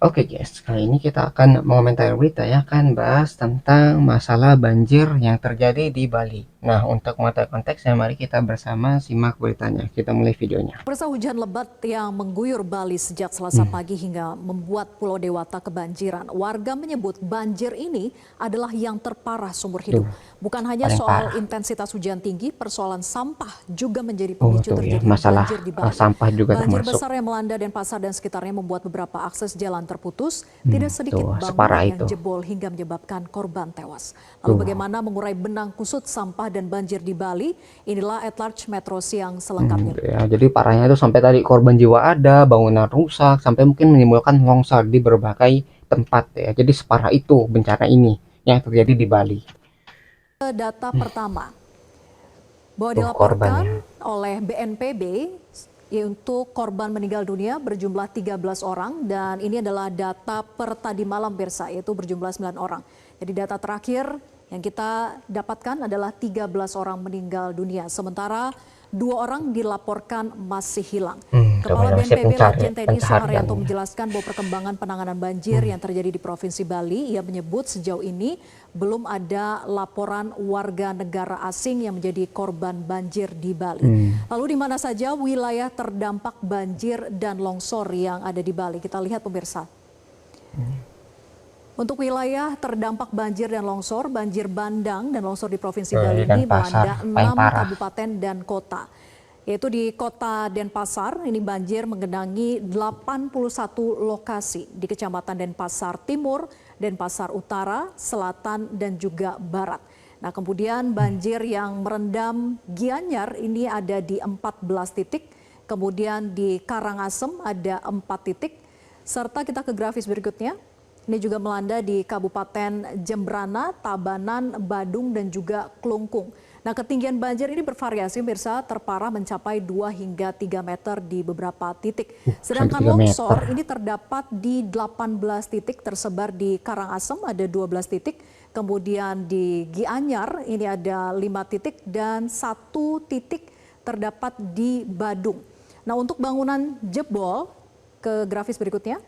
Oke guys, kali ini kita akan mengomentari berita ya, kan bahas tentang masalah banjir yang terjadi di Bali. Nah, untuk mengetahui konteksnya, mari kita bersama simak beritanya. Kita mulai videonya. Pemirsa, hujan lebat yang mengguyur Bali sejak Selasa Hmm, pagi hingga membuat Pulau Dewata kebanjiran. Warga menyebut banjir ini adalah yang terparah seumur hidup. tuh, Bukan hanya paling soal parah. intensitas hujan tinggi, persoalan sampah juga menjadi Oh pemicu tuh ya, terjadinya masalah banjir di Bali. sampah juga Banjir termasuk. besar yang melanda Denpasar dan sekitarnya membuat beberapa akses jalan terputus, tidak sedikit Tuh, bangunan separah yang itu. jebol hingga menyebabkan korban tewas. Lalu Tuh. bagaimana mengurai benang kusut sampah dan banjir di Bali? Inilah At Large Metro Siang selengkapnya. Ya, jadi parahnya itu sampai tadi korban jiwa ada, bangunan rusak, sampai mungkin menimbulkan longsor di berbagai tempat ya. Jadi separah itu bencana ini yang terjadi di Bali. Data pertama, bahwa Tuh dilaporkan korbannya. oleh BNPB untuk korban meninggal dunia berjumlah 13 orang dan ini adalah data per tadi malam Bersa, yaitu berjumlah 9 orang. Jadi data terakhir yang kita dapatkan adalah 13 orang meninggal dunia, sementara 2 orang dilaporkan masih hilang. Kepala Namanya masih BNPB Letjen TNI pencarian. Suharyanto menjelaskan bahwa perkembangan penanganan banjir yang terjadi di Provinsi Bali, ia menyebut sejauh ini belum ada laporan warga negara asing yang menjadi korban banjir di Bali. Lalu di mana saja wilayah terdampak banjir dan longsor yang ada di Bali? Kita lihat pemirsa. Untuk wilayah terdampak banjir dan longsor, banjir bandang dan longsor di Provinsi Bali Dan ini pasar melanda paling 6 parah. kabupaten dan kota. Yaitu di kota Denpasar, ini banjir menggenangi 81 lokasi di Kecamatan Denpasar Timur, Denpasar Utara, Selatan, dan juga Barat. Nah, kemudian banjir yang merendam Gianyar ini ada di 14 titik, kemudian di Karangasem ada 4 titik, serta kita ke grafis berikutnya. Ini juga melanda di Kabupaten Jembrana, Tabanan, Badung, dan juga Klungkung. Nah, ketinggian banjir ini bervariasi, pemirsa, terparah mencapai 2 hingga 3 meter di beberapa titik. Sampai Sedangkan 3 meter. longsor ini terdapat di 18 titik, tersebar di Karangasem ada 12 titik, kemudian di Gianyar ini ada 5 titik, dan 1 titik terdapat di Badung. Nah, untuk bangunan jebol, ke grafis berikutnya.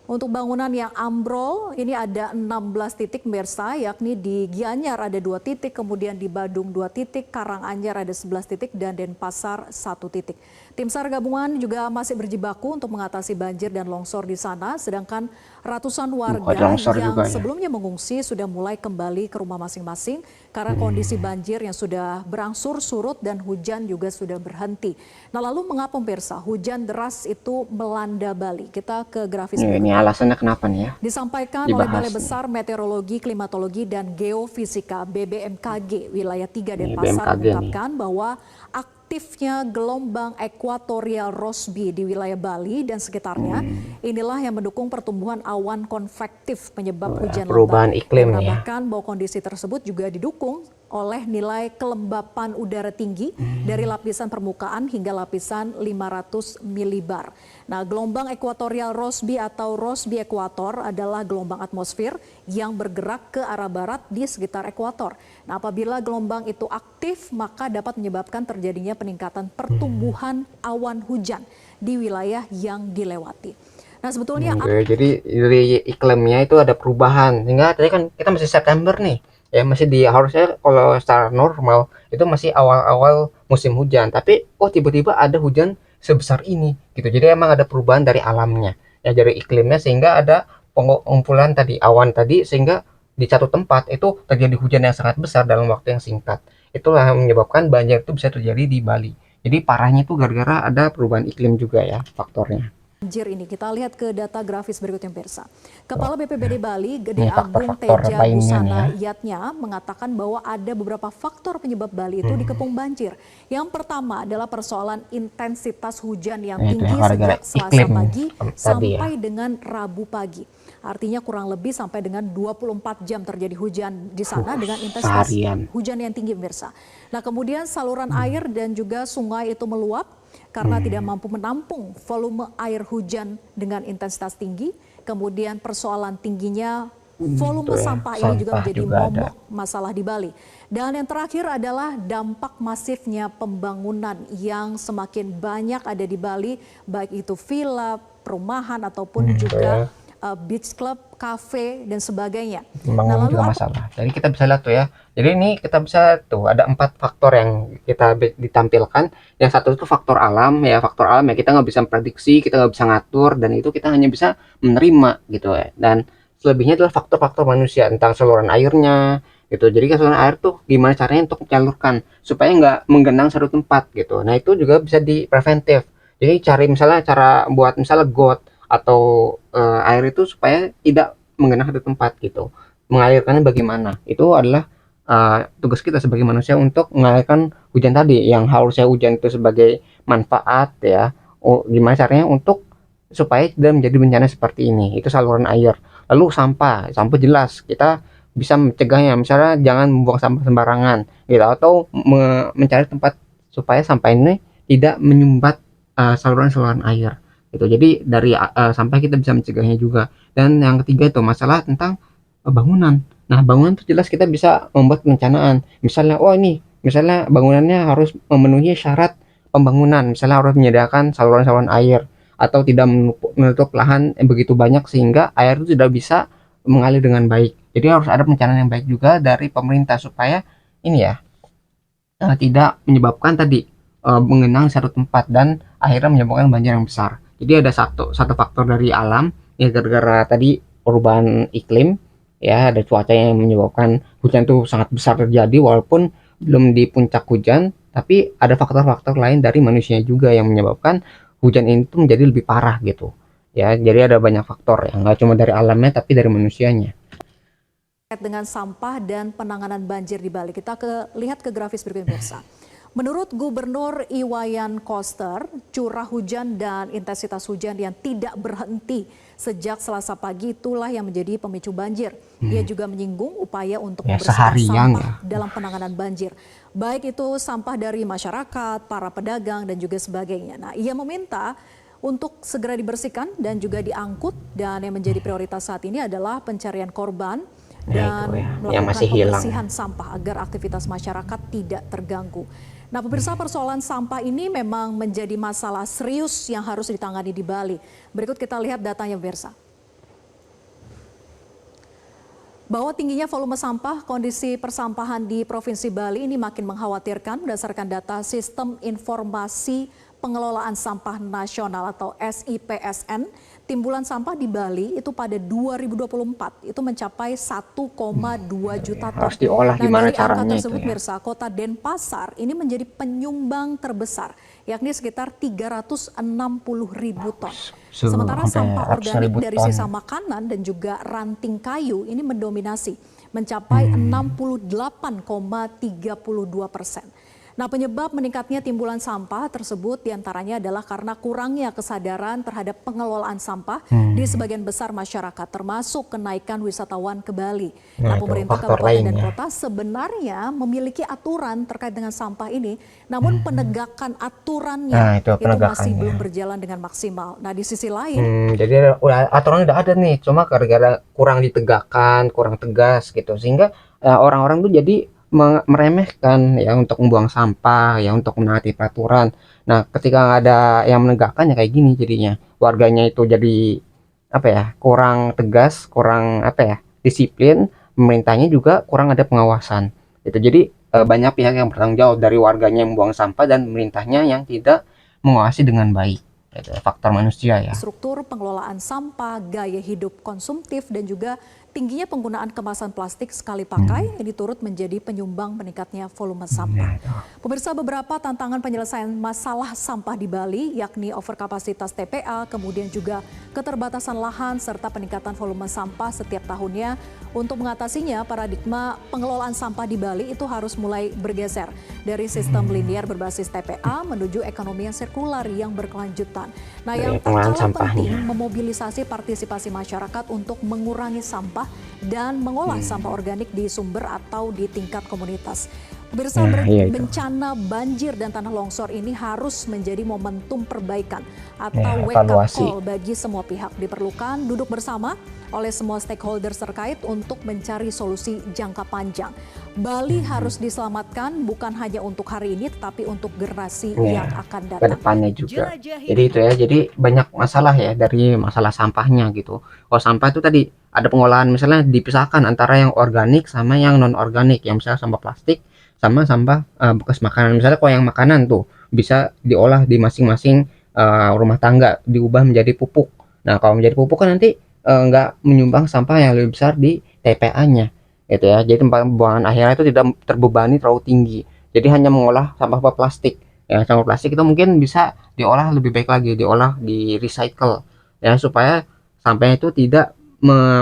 Untuk bangunan yang ambrol ini ada 16 titik pemirsa, yakni di Gianyar ada 2 titik, kemudian di Badung 2 titik, Karanganyar ada 11 titik, dan Denpasar 1 titik. Tim SAR gabungan juga masih berjibaku untuk mengatasi banjir dan longsor di sana, sedangkan ratusan Ada warga longsor yang juga ya. sebelumnya mengungsi sudah mulai kembali ke rumah masing-masing karena kondisi banjir yang sudah berangsur surut dan hujan juga sudah berhenti. Nah, lalu mengapa pemirsa hujan deras itu melanda Bali? Kita ke grafis Ini berikutnya. alasannya kenapa nih ya? Disampaikan oleh Balai Dibahas nih. Besar Meteorologi, Klimatologi, dan Geofisika (BBMKG) wilayah 3 Ini Denpasar BMKG nih. mengungkapkan bahwa aktifnya gelombang ekuatorial Rossby di wilayah Bali dan sekitarnya inilah yang mendukung pertumbuhan awan konvektif penyebab hujan lebat. Perubahan Ia iklim nih ya. menambahkan bahwa kondisi tersebut juga didukung oleh nilai kelembapan udara tinggi dari lapisan permukaan hingga lapisan 500 milibar. Nah, gelombang ekuatorial Rossby atau Rossby ekuator adalah gelombang atmosfer yang bergerak ke arah barat di sekitar ekuator. Nah, apabila gelombang itu aktif, maka dapat menyebabkan terjadinya peningkatan pertumbuhan awan hujan di wilayah yang dilewati. Nah, sebetulnya Oke, jadi dari iklimnya itu ada perubahan. Sehingga tadi kan kita masih September nih. Ya masih di harusnya kalau secara normal itu masih awal-awal musim hujan. Tapi tiba-tiba ada hujan sebesar ini gitu. Jadi emang ada perubahan dari alamnya. Ya dari iklimnya sehingga ada pengumpulan tadi awan tadi sehingga di satu tempat itu terjadi hujan yang sangat besar dalam waktu yang singkat. Itulah yang menyebabkan banjir itu bisa terjadi di Bali. Jadi parahnya itu gara-gara ada perubahan iklim juga ya faktornya. banjir ini, kita lihat ke data grafis berikutnya pemirsa. Kepala BPBD Bali, Gede Ini Agung faktor-faktor Teja lainnya nih ya. Busana Yatnya mengatakan bahwa ada beberapa faktor penyebab Bali itu dikepung banjir. Yang pertama adalah persoalan intensitas hujan yang Nah, itu ya tinggi gara-gara sejak Selasa iklim pagi tadi ya. sampai dengan Rabu pagi. Artinya kurang lebih sampai dengan 24 jam terjadi hujan di sana dengan intensitas Seharian. hujan yang tinggi pemirsa. Nah, kemudian saluran air dan juga sungai itu meluap karena tidak mampu menampung volume air hujan dengan intensitas tinggi. Kemudian persoalan tingginya volume Tuh ya, sampah ini juga sampah menjadi juga ada. momok masalah di Bali. Dan yang terakhir adalah dampak masifnya pembangunan yang semakin banyak ada di Bali, baik itu villa, perumahan ataupun Tuh juga ya. beach club, cafe dan sebagainya. Nah, Pembangunan lalu juga apa? masalah. Jadi kita bisa lihat tuh ya. Jadi ini kita bisa tuh ada 4 faktor yang kita ditampilkan. Yang satu itu faktor alam ya, faktor alam ya kita nggak bisa prediksi, kita nggak bisa ngatur, dan itu kita hanya bisa menerima gitu ya. Dan selebihnya adalah faktor-faktor manusia tentang saluran airnya gitu. Jadi saluran air tuh gimana caranya untuk menyalurkan supaya nggak menggenang satu tempat gitu. Nah itu juga bisa di preventif. Jadi cari misalnya cara buat misalnya got atau air itu supaya tidak menggenang satu tempat gitu. Mengalirkannya bagaimana? Itu adalah tugas kita sebagai manusia untuk mengalirkan hujan tadi, yang harusnya hujan itu sebagai manfaat ya. Oh, gimana caranya untuk supaya tidak menjadi bencana seperti ini? Itu saluran air. Lalu sampah, sampah jelas kita bisa mencegahnya. Misalnya jangan membuang sampah sembarangan, gitu, atau mencari tempat supaya sampah ini tidak menyumbat saluran-saluran air. Gitu. Jadi dari sampah kita bisa mencegahnya juga. Dan yang ketiga itu masalah tentang bangunan. Nah, bangunan itu jelas kita bisa membuat perencanaan. Misalnya, oh ini, misalnya bangunannya harus memenuhi syarat pembangunan. Misalnya harus menyediakan saluran-saluran air atau tidak menutup lahan yang begitu banyak sehingga air itu tidak bisa mengalir dengan baik. Jadi harus ada perencanaan yang baik juga dari pemerintah supaya ini ya tidak menyebabkan tadi mengenang satu tempat dan akhirnya menyebabkan banjir yang besar. Jadi ada satu faktor dari alam ya, gara-gara tadi perubahan iklim ya, ada cuaca yang menyebabkan hujan itu sangat besar terjadi walaupun belum di puncak hujan, tapi ada faktor-faktor lain dari manusia juga yang menyebabkan hujan itu menjadi lebih parah gitu. Ya, jadi ada banyak faktor yang nggak cuma dari alamnya tapi dari manusianya. Terkait dengan sampah dan penanganan banjir di Bali. Kita lihat ke grafis berikut pemirsa. Menurut Gubernur Iwayan Koster, curah hujan dan intensitas hujan yang tidak berhenti sejak Selasa pagi itulah yang menjadi pemicu banjir. Ia juga menyinggung upaya untuk Ya membersihkan seharian sampah ya. dalam penanganan banjir. Baik itu sampah dari masyarakat, para pedagang dan juga sebagainya. Nah, ia meminta untuk segera dibersihkan dan juga diangkut, dan yang menjadi prioritas saat ini adalah pencarian korban Ya itu dan ya, yang melakukan masih hilang. pembersihan sampah agar aktivitas masyarakat tidak terganggu. Nah, pemirsa, persoalan sampah ini memang menjadi masalah serius yang harus ditangani di Bali. Berikut kita lihat datanya, pemirsa. Bahwa tingginya volume sampah, kondisi persampahan di Provinsi Bali ini makin mengkhawatirkan berdasarkan data Sistem Informasi Pengelolaan Sampah Nasional atau SIPSN. Timbulan sampah di Bali itu pada 2024 itu mencapai 1,2 juta ton. Harus diolah Nah, gimana dari angka caranya itu tersebut, ya. Mirsa, kota Denpasar ini menjadi penyumbang terbesar, yakni sekitar 360.000 ton. Sementara Sampai sampah organik 100.000 dari ton. sisa makanan dan juga ranting kayu ini mendominasi, mencapai 68,32%. Nah, penyebab meningkatnya timbulan sampah tersebut diantaranya adalah karena kurangnya kesadaran terhadap pengelolaan sampah di sebagian besar masyarakat, termasuk kenaikan wisatawan ke Bali. Nah, Nah, itu pemerintah faktor kabupaten dan lainnya. kota sebenarnya memiliki aturan terkait dengan sampah ini, namun penegakan aturannya Nah, itu itu masih penegakannya. belum berjalan dengan maksimal. Nah, di sisi lain, Jadi udah aturan udah ada nih, cuma gara-gara kurang ditegakkan, kurang tegas gitu, sehingga orang-orang tuh jadi meremehkan ya untuk membuang sampah, ya untuk menaati peraturan. Nah, ketika nggak ada yang menegakkan ya kayak gini jadinya. Warganya itu jadi apa ya, kurang tegas, kurang apa ya, disiplin, pemerintahnya juga kurang ada pengawasan. Itu jadi banyak pihak yang bertanggung jawab, dari warganya yang membuang sampah dan pemerintahnya yang tidak mengawasi dengan baik. Itu faktor manusia ya. struktur pengelolaan sampah, gaya hidup konsumtif, dan juga tingginya penggunaan kemasan plastik sekali pakai ini turut menjadi penyumbang meningkatnya volume sampah. Nah, itu. Pemirsa, beberapa tantangan penyelesaian masalah sampah di Bali yakni overkapasitas TPA, kemudian juga keterbatasan lahan serta peningkatan volume sampah setiap tahunnya. Untuk mengatasinya, paradigma pengelolaan sampah di Bali itu harus mulai bergeser dari sistem linear berbasis TPA menuju ekonomi yang sirkular yang berkelanjutan. Nah, yang tak Pengelolaan kalah sampahnya. penting memobilisasi partisipasi masyarakat untuk mengurangi sampah dan mengolah sampah organik di sumber atau di tingkat komunitas. Pemirsa, Iya itu. bencana banjir dan tanah longsor ini harus menjadi momentum perbaikan Ya, atau wake up evaluasi. call bagi semua pihak. Diperlukan duduk bersama oleh semua stakeholders terkait untuk mencari solusi jangka panjang. Bali harus diselamatkan bukan hanya untuk hari ini tetapi untuk generasi yang Ya, akan ke datang. depannya juga. Jadi itu ya, jadi banyak masalah ya dari masalah sampahnya gitu. Kalau sampah itu tadi ada pengolahan misalnya dipisahkan antara yang organik sama yang non organik, yang misalnya sampah plastik sama sampah bekas makanan. Misalnya kalau yang makanan tuh bisa diolah di masing-masing rumah tangga, diubah menjadi pupuk. Nah, kalau menjadi pupuk kan nanti nggak menyumbang sampah yang lebih besar di TPA-nya gitu ya. Jadi tempat pembuangan akhirnya itu tidak terbebani terlalu tinggi. Jadi hanya mengolah sampah plastik. Ya, sampah plastik itu mungkin bisa diolah lebih baik lagi, diolah di recycle ya supaya sampahnya itu tidak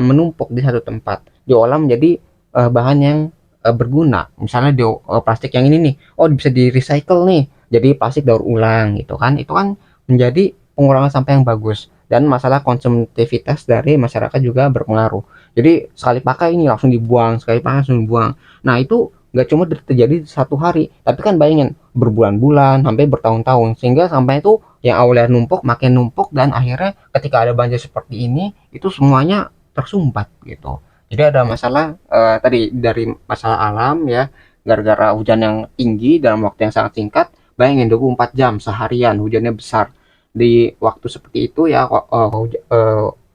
menumpuk di satu tempat, diolah menjadi bahan yang berguna. Misalnya plastik yang ini nih, oh bisa di recycle nih jadi plastik daur ulang gitu kan, itu kan menjadi pengurangan sampah yang bagus. Dan masalah konsumtivitas dari masyarakat juga berpengaruh, jadi sekali pakai ini langsung dibuang, sekali pakai langsung dibuang. Nah itu nggak cuma terjadi satu hari, tapi kan bayangin berbulan-bulan sampai bertahun-tahun, sehingga sampai itu yang awalnya numpuk makin numpuk, dan akhirnya ketika ada banjir seperti ini itu semuanya tersumbat gitu. Jadi ada masalah tadi dari masalah alam ya, gara-gara hujan yang tinggi dalam waktu yang sangat singkat. Bayangin 24 jam seharian hujannya besar, di waktu seperti itu ya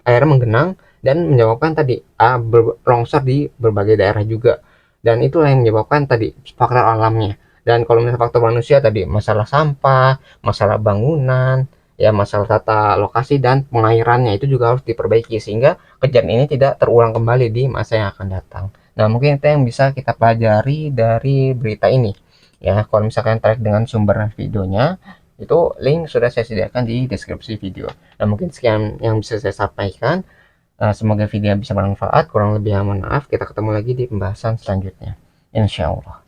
airnya menggenang dan menyebabkan tadi longsor di berbagai daerah juga. Dan itulah yang menyebabkan tadi faktor alamnya. Dan kalau misalnya faktor manusia tadi masalah sampah, masalah bangunan, ya masalah tata lokasi dan pengairannya itu juga harus diperbaiki sehingga kejadian ini tidak terulang kembali di masa yang akan datang. Nah, mungkin itu yang bisa kita pelajari dari berita ini. Ya, kalau misalkan tertarik dengan sumber videonya, itu link sudah saya sediakan di deskripsi video. Nah, mungkin sekian yang bisa saya sampaikan. Semoga video bisa bermanfaat. Kurang lebih mohon maaf. Kita ketemu lagi di pembahasan selanjutnya. Insya Allah.